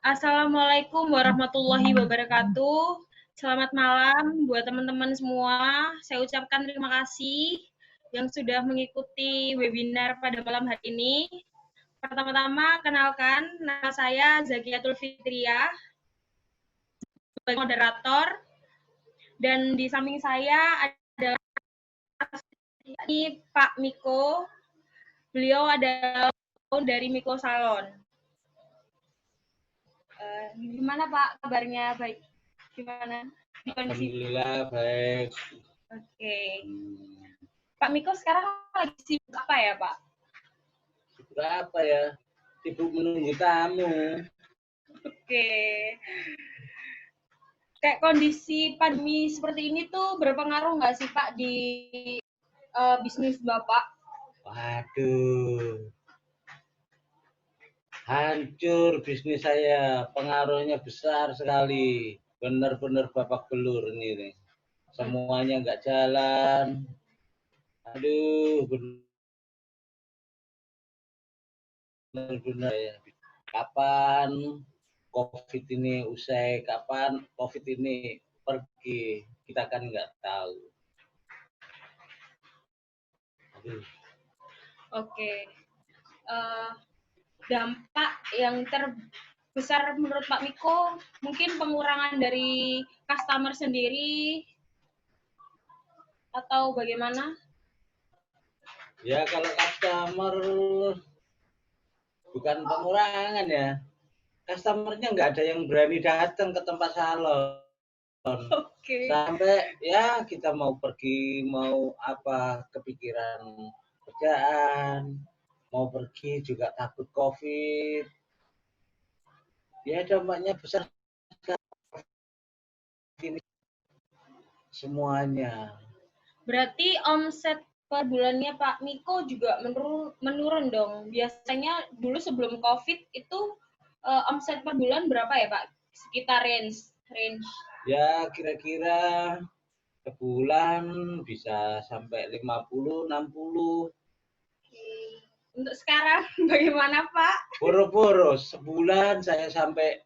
Assalamualaikum warahmatullahi wabarakatuh. Selamat malam buat teman-teman semua. Saya ucapkan terima kasih yang sudah mengikuti webinar pada malam hari ini. Pertama-tama, kenalkan, nama saya Zakiatul Fitriah sebagai moderator. Dan di samping saya ada Pak Miko. Beliau adalah dari Miko Salon. Gimana Pak kabarnya? Baik. Gimana? Alhamdulillah baik. Oke. Pak Miko sekarang lagi sibuk apa ya Pak? Sibuk apa ya? Sibuk menunggu tamu. Oke. Kayak kondisi pandemi seperti ini tuh berpengaruh nggak sih Pak di bisnis Bapak? Waduh. Hancur bisnis saya. Pengaruhnya besar sekali. Benar-benar babak belur ini. Semuanya nggak jalan. Aduh, benar-benar ya. Kapan COVID ini usai? Kapan COVID ini pergi? Kita kan nggak tahu. Aduh. Oke. Dampak yang terbesar menurut Pak Miko mungkin pengurangan dari customer sendiri atau bagaimana? Ya kalau customer bukan pengurangan ya. Customernya nggak ada yang berani datang ke tempat salon. Oke. Sampai ya kita mau pergi, mau apa, kepikiran kerjaan, mau pergi juga takut COVID. Ya dampaknya besar sekali semuanya. Berarti omset per bulannya Pak Miko juga menurun dong. Biasanya dulu sebelum COVID itu omset per bulan berapa ya Pak? Sekitar range. Ya kira-kira sebulan bisa sampai 50, 60. Untuk sekarang bagaimana Pak? Boro-boro sebulan saya sampai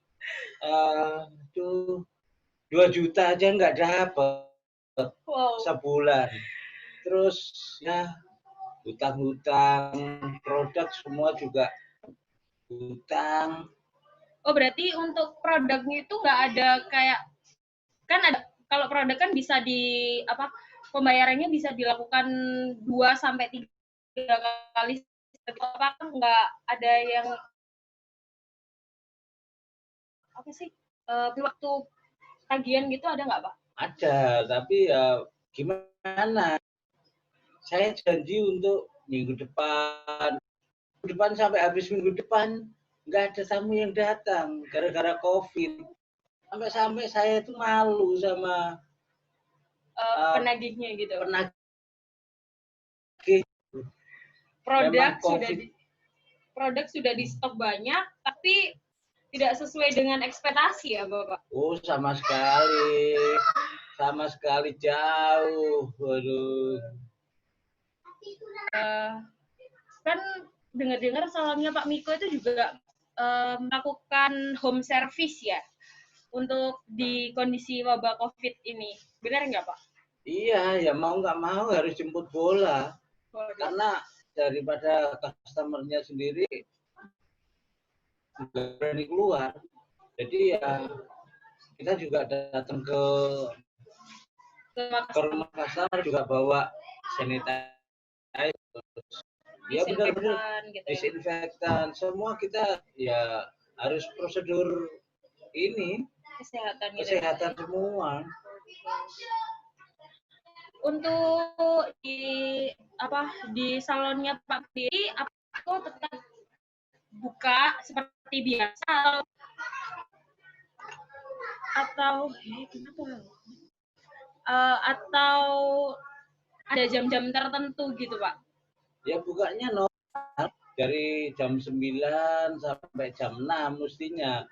2 juta aja nggak dapat sebulan. Terus ya hutang-hutang, produk semua juga hutang. Oh berarti untuk produknya itu nggak ada kayak, kan ada, kalau produk kan bisa di apa, pembayarannya bisa dilakukan 2 sampai 3 kali, apa nggak ada yang apa sih waktu tagihan gitu, ada nggak Pak? Ada, tapi ya gimana? Saya janji untuk minggu depan sampai habis minggu depan nggak ada tamu yang datang gara-gara COVID. Sampai-sampai saya itu malu sama penagihnya gitu. Penagih. Produk sudah di stok banyak, tapi tidak sesuai dengan ekspektasi ya Bapak? Oh sama sekali jauh. Waduh. Kan dengar-dengar salonnya Pak Miko itu juga melakukan home service ya untuk di kondisi wabah COVID ini. Benar nggak Pak? Iya, ya mau nggak mau harus jemput bola. Karena daripada customer-nya sendiri nggak berani keluar. Jadi ya kita juga datang ke rumah customer juga bawa sanitizer. Ya benar-benar gitu. Disinfektan. Semua kita ya harus prosedur ini kesehatan gitu. Semua. Untuk di salonnya Pak sendiri, apa tetap buka seperti biasa atau ada jam-jam tertentu gitu Pak? Ya bukanya normal dari jam 9 sampai jam 6 mestinya.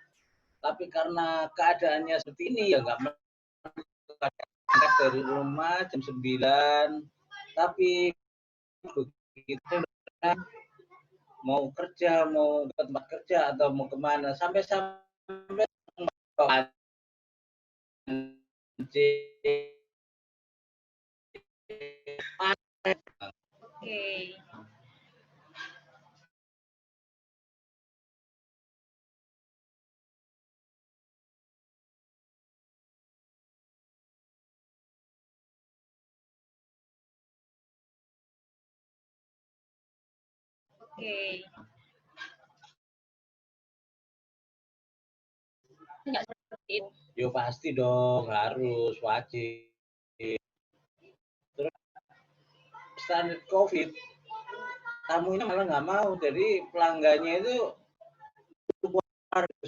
Tapi karena keadaannya seperti ini ya nggak berangkat dari rumah jam 9. Tapi begitu mau kerja, mau ke tempat kerja atau mau kemana, sampai Oke. Oke. Enggak seperti itu. Yo pasti dong, harus wajib. Terus standar COVID, tamunya malah nggak mau, jadi pelanggannya itu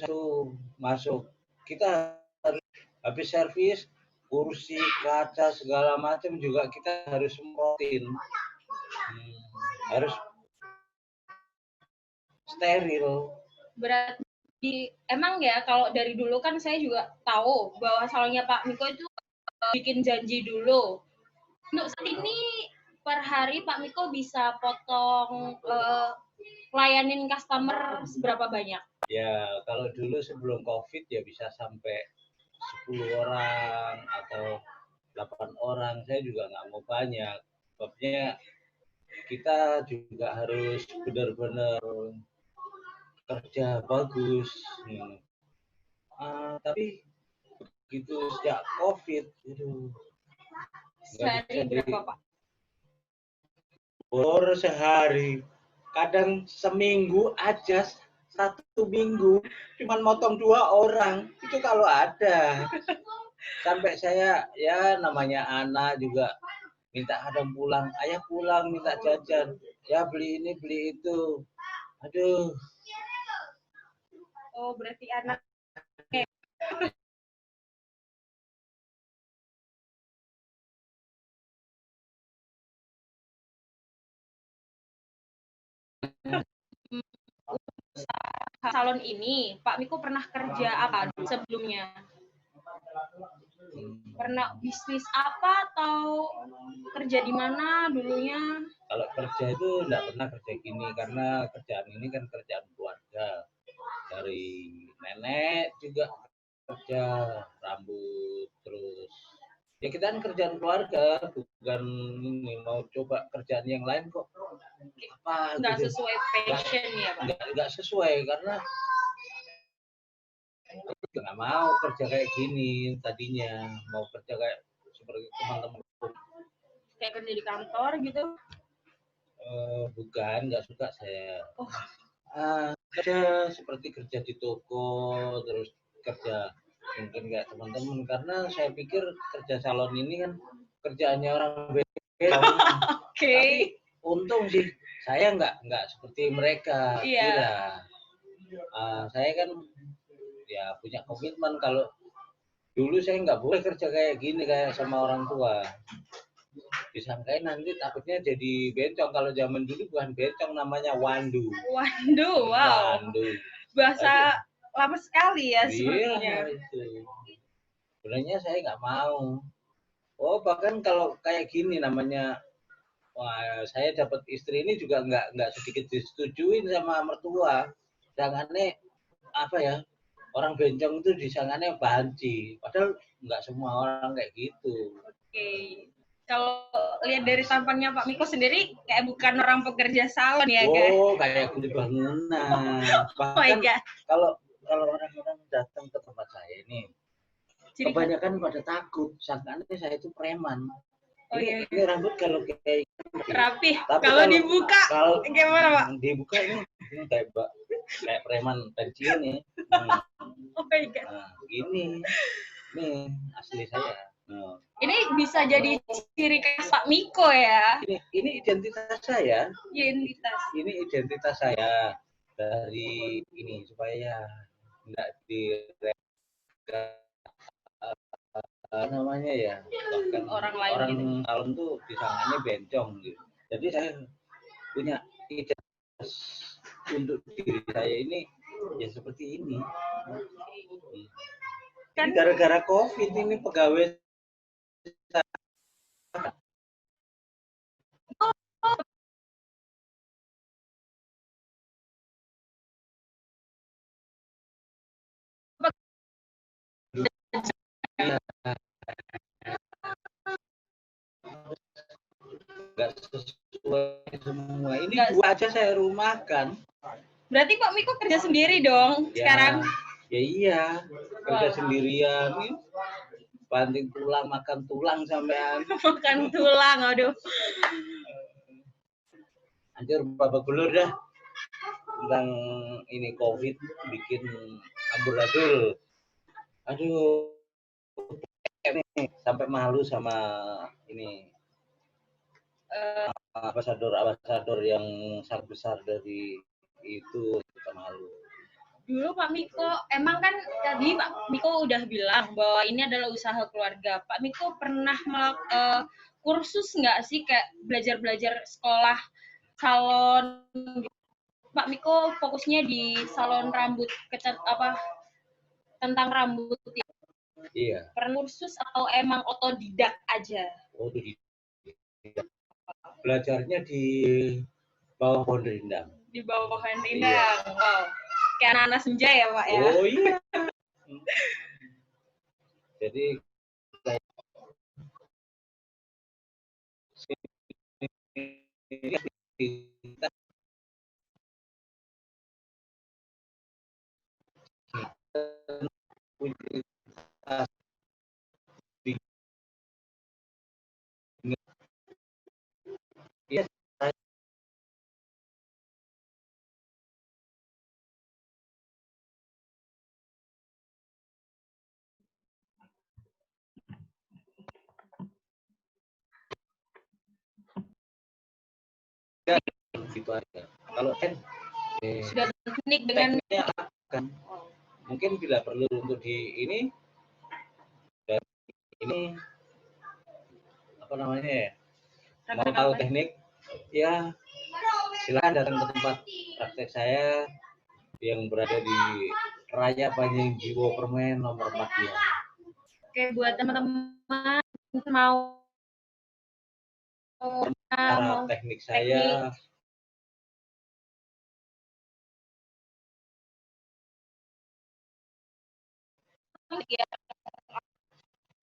satu masuk. Kita harus habis servis, kursi, kaca segala macam juga kita harus semprotin. Harus steril. Berarti emang ya kalau dari dulu kan saya juga tahu bahwa salonnya Pak Miko itu bikin janji dulu. Untuk saat ini per hari Pak Miko bisa potong layanin customer seberapa banyak? Ya, kalau dulu sebelum COVID ya bisa sampai 10 orang atau 8 orang. Saya juga nggak mau banyak. Sebabnya kita juga harus benar-benar kerja bagus. Tapi begitu sejak COVID itu Sehari berapa Pak? Sehari, kadang seminggu aja, 1 minggu cuman motong 2 orang itu kalau ada. Sampai saya ya namanya anak juga minta kadang pulang, ayah pulang minta jajan, ya beli ini beli itu, aduh. Oh berarti anak salon ini Pak Miko pernah kerja apa sebelumnya? Pernah bisnis apa atau kerja di mana dulunya? Kalau kerja itu enggak pernah kerja gini karena kerjaan ini kan kerjaan keluarga. Dari nenek juga kerja rambut, terus ya kita kan kerjaan keluarga, bukan ini mau coba kerjaan yang lain kok apa Nggak gitu. sesuai passion ya Pak? Nggak sesuai karena nggak mau kerja kayak gini tadinya, mau kerja kayak seperti teman-teman. Kayak kerja di kantor gitu? Bukan, nggak suka saya. Oh. Kerja seperti kerja di toko, terus kerja mungkin kayak teman-teman, karena saya pikir kerja salon ini kan kerjaannya orang beda. Oke. Tapi untung sih saya nggak seperti mereka kira. Saya kan ya punya komitmen kalau dulu saya nggak boleh kerja kayak gini kayak sama orang tua. Disangkain nanti takutnya jadi bencong. Kalau zaman dulu bukan bencong, namanya wandu. Wandu, wow. Wandu. Bahasa lama sekali ya sepertinya. Iya, itu. Sebenarnya saya nggak mau. Oh, bahkan kalau kayak gini namanya, wah, saya dapat istri ini juga nggak sedikit disetujuin sama mertua. Jangannya apa ya, orang bencong itu disangkanya banci. Padahal nggak semua orang kayak gitu. Oke. Kalau lihat dari tampangnya Pak Miko sendiri kayak bukan orang pekerja salon ya, guys. Oh, kayak kulit bangunan. Bahkan kalau orang-orang datang ke tempat saya ini, kebanyakan pada takut, sangkanya saya itu preman. Oh, iya. Ini rambut kalau kayak rapi. Tapi kalau dibuka, gimana Pak? Dibuka ini kayak preman pensiun ya. Oh my God. Nah, ini asli saya. Ini bisa jadi ciri khas Pak Miko ya? Ini identitas saya. Identitas. Ini identitas saya dari ini supaya enggak namanya ya, bahkan orang gitu. Salon tuh disangkanya bencong gitu. Jadi saya punya identitas untuk diri saya ini ya seperti ini. Kan gara-gara COVID ini pegawai dua aja saya rumahkan. Berarti Pak Miko kerja sendiri dong sekarang? Ya iya, kerja sendirian. Banting tulang, makan tulang sampean. Makan tulang, aduh. Anjir babak belur dah. Tentang ini COVID bikin amburadul. Aduh. Sampai malu sama ini ambasador yang sangat besar dari itu, kita malu. Dulu Pak Miko, emang kan tadi Pak Miko udah bilang bahwa ini adalah usaha keluarga. Pak Miko pernah kursus nggak sih kayak belajar sekolah salon? Pak Miko fokusnya di salon rambut tentang rambut. Iya. Pernah kursus atau emang otodidak aja? Otodidak. Belajarnya di bawah pohon rindang. Di bawah pohon rindang. Iya. Wow. Kayak anak-anak senja ya Pak ya? Oh iya. Jadi kita Iya. Gitu aja. Kalau sudah teknik dengan akan mungkin bila perlu untuk di ini dan ini apa namanya ya, mau tahu teknik ya silakan datang ke tempat praktek saya yang berada di Raya Panjang-Jiwo Permen nomor 42. Oke, buat teman-teman mau cara teknik saya ya.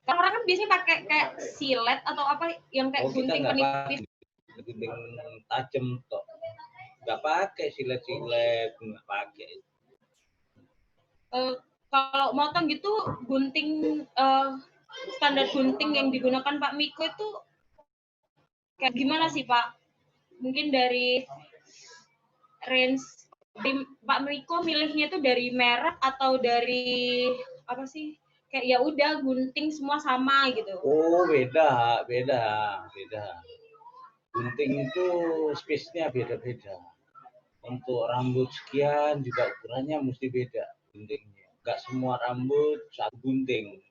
Kalau orang kan biasanya pakai kayak silet atau apa yang kayak gunting penipis. Gunting tajam toh. Nggak pakai silet-silet, nggak pakai. Kalau motong gitu gunting standar gunting yang digunakan Pak Miko itu kayak gimana sih Pak? Mungkin dari range Pak Miko milihnya itu dari merek atau dari apa sih? Kayak ya udah gunting semua sama gitu. Oh, beda. Gunting itu space-nya beda-beda. Untuk rambut sekian juga ukurannya mesti beda guntingnya. Enggak semua rambut satu gunting.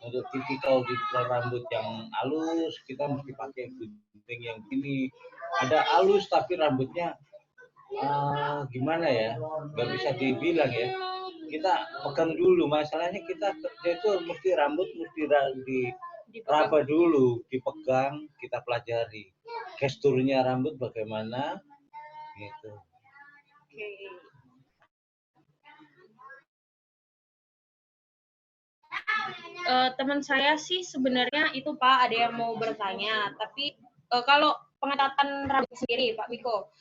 Untuk tipikal rambut yang halus kita mesti pakai gunting yang gini. Ada halus tapi rambutnya gimana ya? Nggak bisa dibilang ya. Kita pegang dulu, masalahnya kita kerja itu mesti rambut mesti diraba dulu, dipegang, kita pelajari gesturnya rambut bagaimana gitu. Teman saya sih sebenarnya itu Pak ada yang mau bertanya, tapi kalau pengetatan rambut sendiri Pak Miko,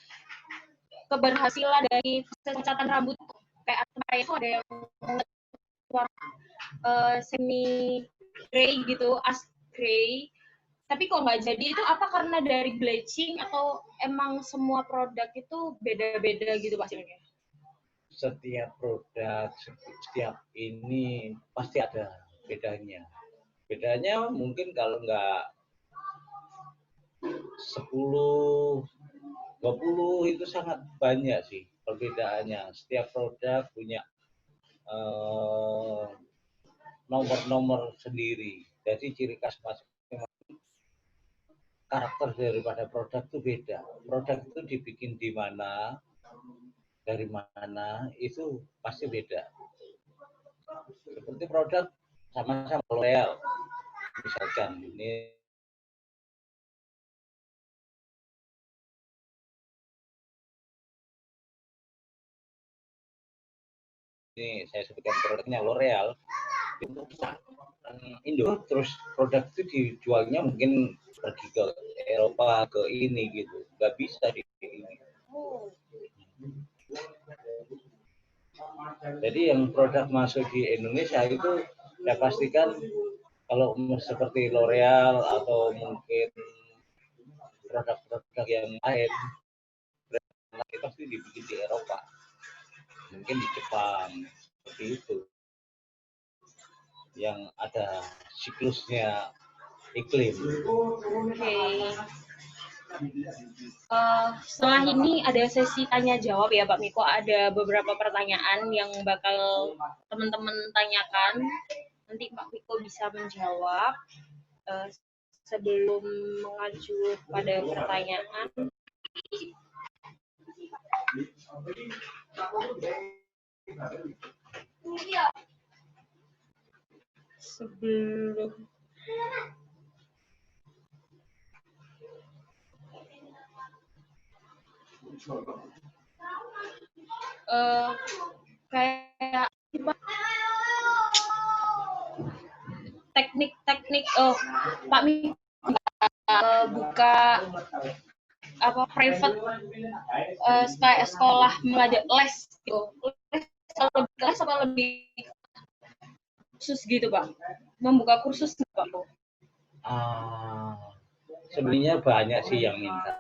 keberhasilan dari pengecatan rambut kayak itu ada yang semi gray gitu, as gray, tapi kok nggak jadi, itu apa karena dari bleaching atau emang semua produk itu beda-beda gitu Pak hasilnya? Setiap produk, setiap ini pasti ada bedanya. Bedanya mungkin kalau nggak 10, 20 itu sangat banyak sih perbedaannya. Setiap produk punya nomor-nomor sendiri. Jadi ciri khas masing-masing, karakter daripada produk itu beda. Produk itu dibikin di mana, dari mana, itu pasti beda. Seperti produk sama-sama L'Oreal, misalkan ini saya sebutkan produknya L'Oreal itu Indo, terus produk itu dijualnya mungkin pergi ke Eropa ke ini gitu, nggak bisa di ini. Jadi yang produk masuk di Indonesia itu saya pastikan kalau seperti L'Oreal atau mungkin produk-produk yang lain pasti dibikin di Eropa, mungkin di Jepang, seperti itu yang ada siklusnya iklim. Oke. Setelah ini ada sesi tanya jawab ya Pak Miko, ada beberapa pertanyaan yang bakal teman-teman tanyakan, nanti Pak Miko bisa menjawab. Sebelum mengacu pada pertanyaan, sebelum kayak teknik-teknik Pak Miko buka apa private kayak sekolah mengajar les gitu. Les apa lebih khusus gitu Pak? Membuka kursus Pak? Sebenarnya banyak sih yang minta.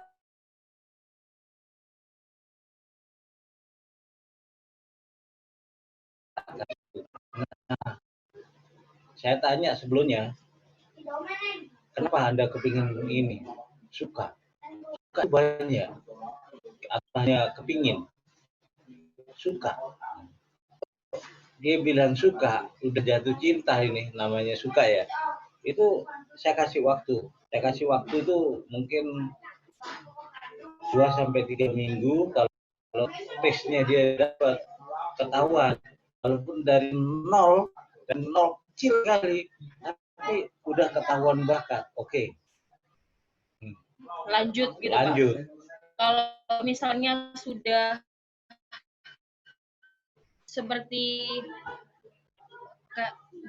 Nah, saya tanya sebelumnya, kenapa Anda kepingin ini? Suka banyak, hanya kepingin, suka. Dia bilang suka, udah jatuh cinta ini, namanya suka ya. Itu saya kasih waktu. Saya kasih waktu itu mungkin 2-3 minggu. Kalau tesnya dia dapat, ketahuan. Walaupun dari nol kecil kali, tapi udah ketahuan bakat. Oke. Lanjut gitu Lanjut. Pak. Kalau misalnya sudah seperti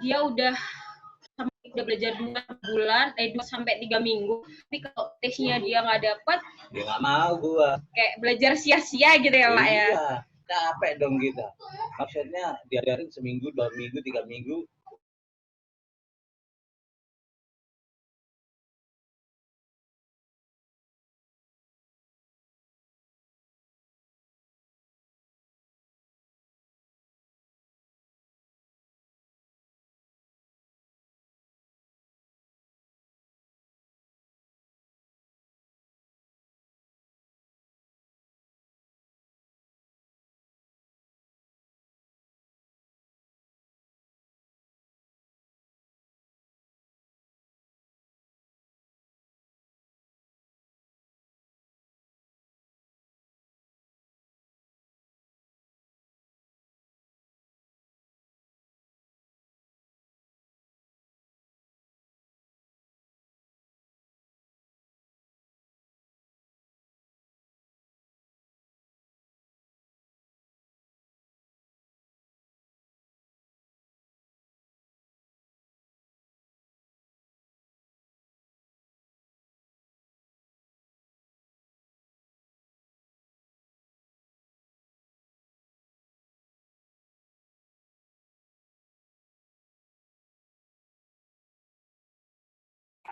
dia udah belajar 2 bulan, 2-3 minggu, tapi kalau tesnya dia nggak dapat, dia nggak mau gua. Kayak belajar sia-sia gitu ya Pak ya? Iya, capek dong kita. Maksudnya diajarin seminggu, 2 minggu, 3 minggu.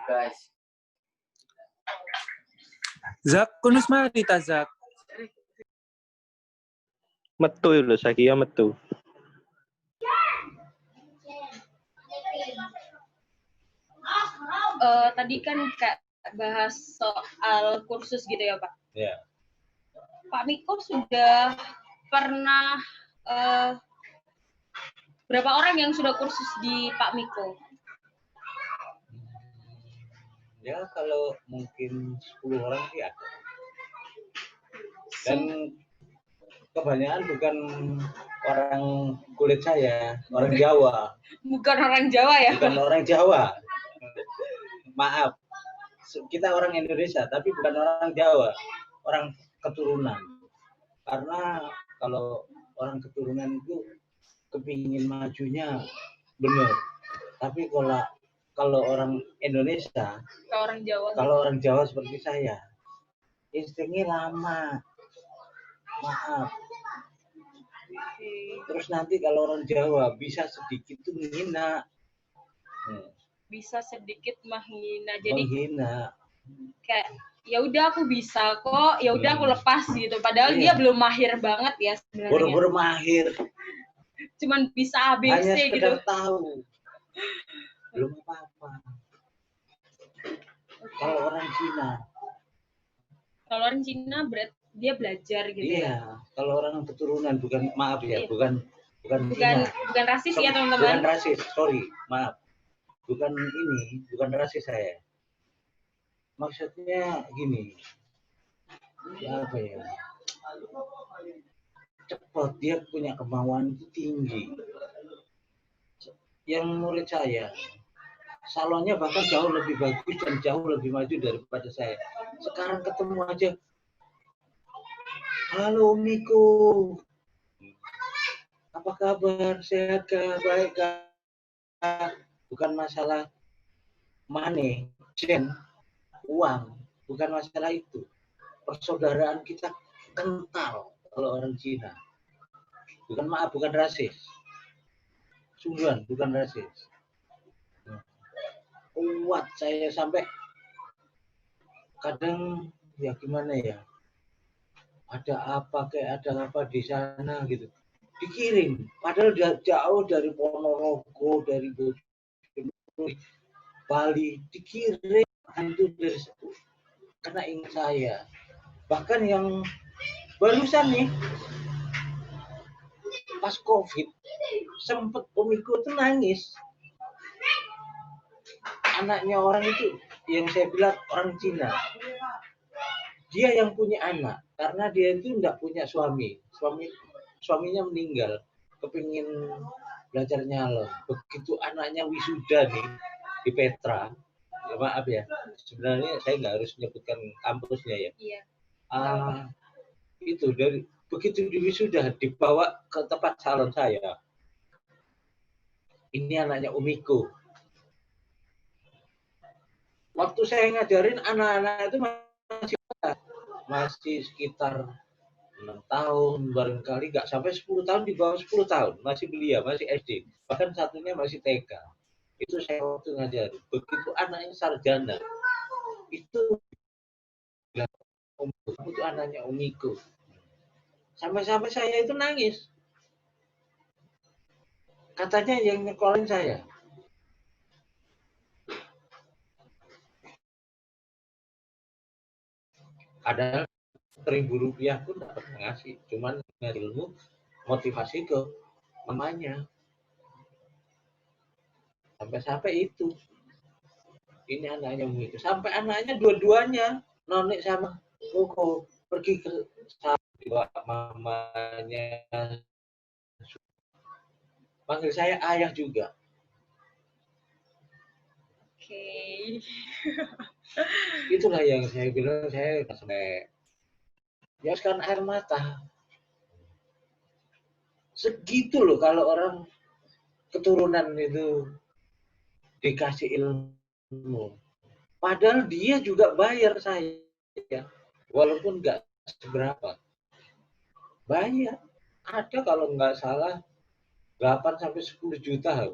Guys. Zak, kunus mari ta Zak. Metu lho, sakia metu. Tadi kan kayak bahas soal kursus gitu ya Pak. Ya. Pak Miko sudah pernah berapa orang yang sudah kursus di Pak Miko? Ya kalau mungkin 10 orang sih ada. Dan kebanyakan bukan orang kulit saya, orang Jawa. Bukan orang Jawa ya? Bukan orang Jawa. Maaf, kita orang Indonesia, tapi bukan orang Jawa, orang keturunan. Karena kalau orang keturunan itu kepingin majunya benar, tapi kalau kalau orang Indonesia, Kalau orang Jawa seperti saya, instingnya lama. Maaf. Terus nanti kalau orang Jawa bisa sedikit tuh menghina. bisa sedikit menghina. Jadi Menghina. kayak ya udah aku bisa kok, ya udah aku lepas gitu. Padahal Iya. dia belum mahir banget ya sebenarnya. Boro-boro mahir. Cuman bisa ABC Hanya gitu. sekedar tahu. Belum apa-apa. Kalau orang Cina. Kalau orang Cina dia belajar gitu. Iya, kalau orang keturunan bukan maaf ya, Iya. bukan Cina. Bukan rasis ya teman-teman. Bukan rasis, sorry, maaf. Bukan rasis saya. Maksudnya gini. Apa ya? Cepat, dia punya kemauan itu tinggi. Yang murid saya, salonnya bahkan jauh lebih bagus dan jauh lebih maju daripada saya. Sekarang ketemu aja, halo Miko, apa kabar, sehat kah, baik kah? Bukan masalah money, uang, bukan masalah itu. Persaudaraan kita kental kalau orang Cina. Bukan rasis. Sungguhan, bukan rasis. Kuat saya sampai kadang ya gimana ya, ada apa di sana gitu, dikirim padahal jauh dari Ponorogo, dari Bali, dikirim itu dari situ karena ingin saya. Bahkan yang barusan nih pas COVID sempet Omiko tuh nangis, anaknya orang itu yang saya bilang orang Cina, dia yang punya anak karena dia itu enggak punya suaminya meninggal, kepingin belajar nyalon. Begitu anaknya wisuda nih di Petra, ya maaf ya, sebenarnya saya nggak harus menyebutkan kampusnya ya. Iya. Itu dari begitu di wisuda dibawa ke tempat salon saya. Ini anaknya Umiko. Waktu saya ngajarin anak-anak itu masih sekitar 6 tahun, barangkali nggak sampai 10 tahun, di bawah 10 tahun, masih belia, masih SD, bahkan satunya masih TK. Itu saya waktu ngajarin. Begitu anaknya sarjana, itu anaknya Umiko. Sampai-sampai saya itu nangis. Katanya yang nyekolin saya. Ada Rp1.000 pun dapat ngasih, cuman ilmu motivasi ke mamanya. Sampai itu. Ini anaknya begitu. Sampai anaknya dua-duanya, Nonik sama Koko, pergi ke mamanya. Panggil saya ayah juga. Oke. Itulah yang saya bilang, saya sampai ya sekarang air mata. Segitu loh kalau orang keturunan itu dikasih ilmu. Padahal dia juga bayar saya, walaupun nggak seberapa. Bayar. Ada kalau nggak salah 8 sampai 10 juta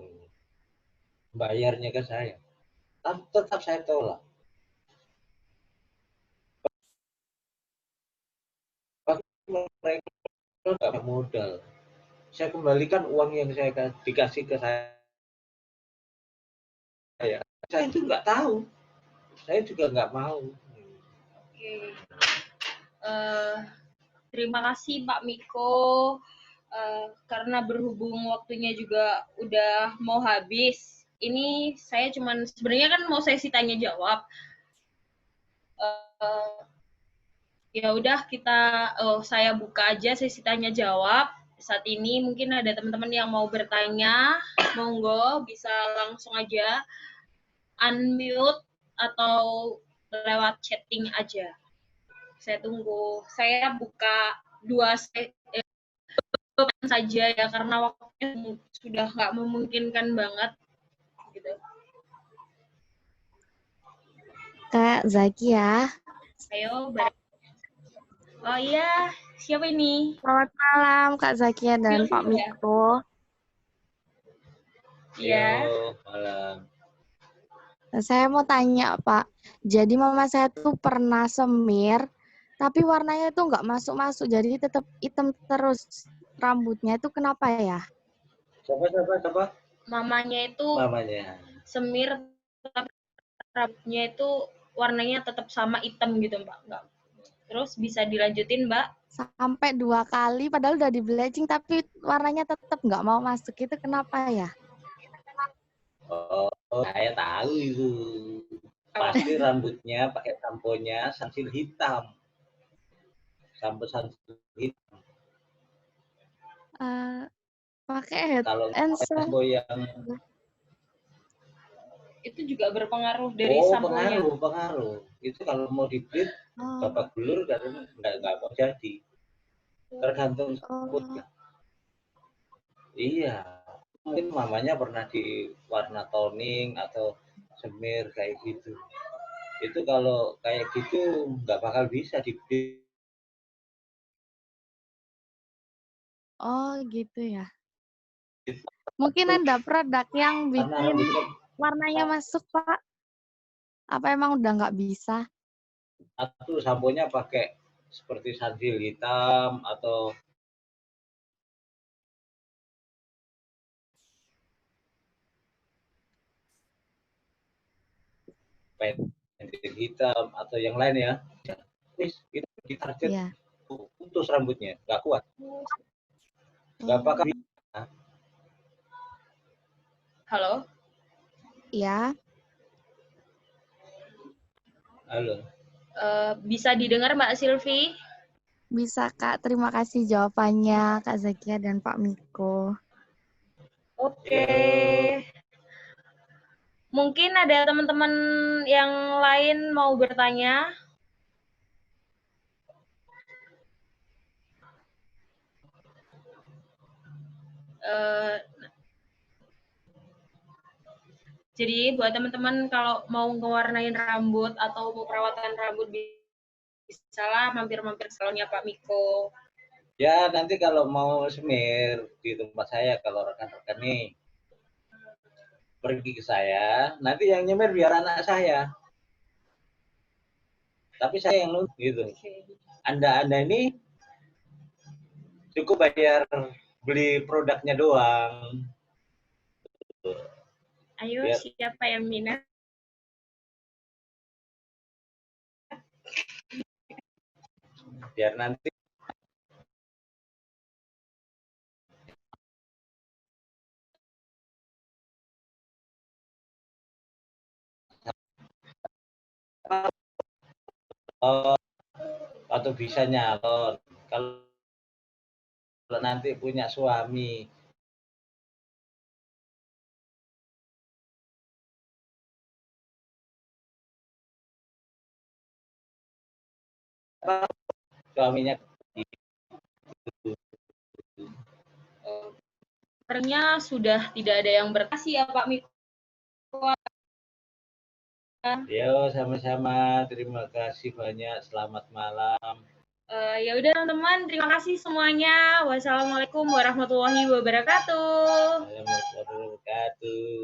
bayarnya ke saya. Tapi tetap saya tolak. Mereka nggak modal. Saya kembalikan uang yang saya dikasih ke saya. Saya itu nggak tahu. Saya juga nggak mau. Oke. Terima kasih Pak Miko. Karena berhubung waktunya juga udah mau habis. Ini saya cuman sebenarnya kan mau sesi tanya jawab. Ya udah saya buka aja sesi tanya jawab. Saat ini mungkin ada teman-teman yang mau bertanya, monggo bisa langsung aja unmute atau lewat chatting aja. Saya tunggu. Saya buka 2 saja ya karena waktunya sudah nggak memungkinkan banget gitu. Kak Zaki ya. Ayo, oh iya, siapa ini? Selamat malam Kak Zakia dan Silvi Pak ya? Miko. Iya. Yo, malam. Nah, saya mau tanya Pak, jadi mama saya tuh pernah semir, tapi warnanya tuh nggak masuk-masuk, jadi tetap hitam terus. Rambutnya itu kenapa ya? Siapa? Mamanya itu Mamanya. semir, tapi rambutnya itu warnanya tetap sama hitam gitu, Mbak. Nggak. Terus bisa dilanjutin, Mbak? Sampai 2 kali, padahal udah di bleaching, tapi warnanya tetap nggak mau masuk. Itu kenapa ya? Oh, saya tahu itu. Pasti rambutnya pakai samponya sunsil hitam. Sampo sunsil hitam. Pakai head Kalau and sampo yang Itu juga berpengaruh dari samponya. pengaruh. Itu kalau mau di-bleach, bapak gulur kan nggak mau jadi. Tergantung samputnya. Iya. Mungkin mamanya pernah di warna toning atau semir kayak gitu. Itu kalau kayak gitu nggak bakal bisa di-bleach. Oh gitu ya. Mungkin ada produk yang Karena bikin rambutnya warnanya masuk, Pak. Apa emang udah nggak bisa? atau samponya pakai seperti sunsil hitam atau pensil hitam atau yang lain ya. Wis, itu ditarget Iya. putus rambutnya, nggak kuat. Nggak bakal bisa. Halo? Iya, Halo. Bisa didengar, Mbak Silvi? bisa Kak. Terima kasih jawabannya Kak Zakia dan Pak Miko. Oke. Mungkin ada teman-teman yang lain mau bertanya. Jadi buat teman-teman kalau mau ngewarnain rambut atau mau perawatan rambut bisa lah mampir-mampir salonnya Pak Miko. Ya, nanti kalau mau semir di tempat saya, kalau rekan-rekan nih pergi ke saya, nanti yang nyemir biar anak saya. Tapi saya yang nuntut gitu. Anda ini cukup bayar beli produknya doang. Ayo, siapa yang minat? Biar nanti atau bisa nyalon. Kalau nanti punya suami, suaminya Sebenarnya sudah tidak ada yang berkasih ya Pak Miko. Yo, sama-sama. Terima kasih banyak. Selamat malam. Ya udah teman-teman, terima kasih semuanya. Wassalamualaikum warahmatullahi wabarakatuh. Warahmatullahi wabarakatuh.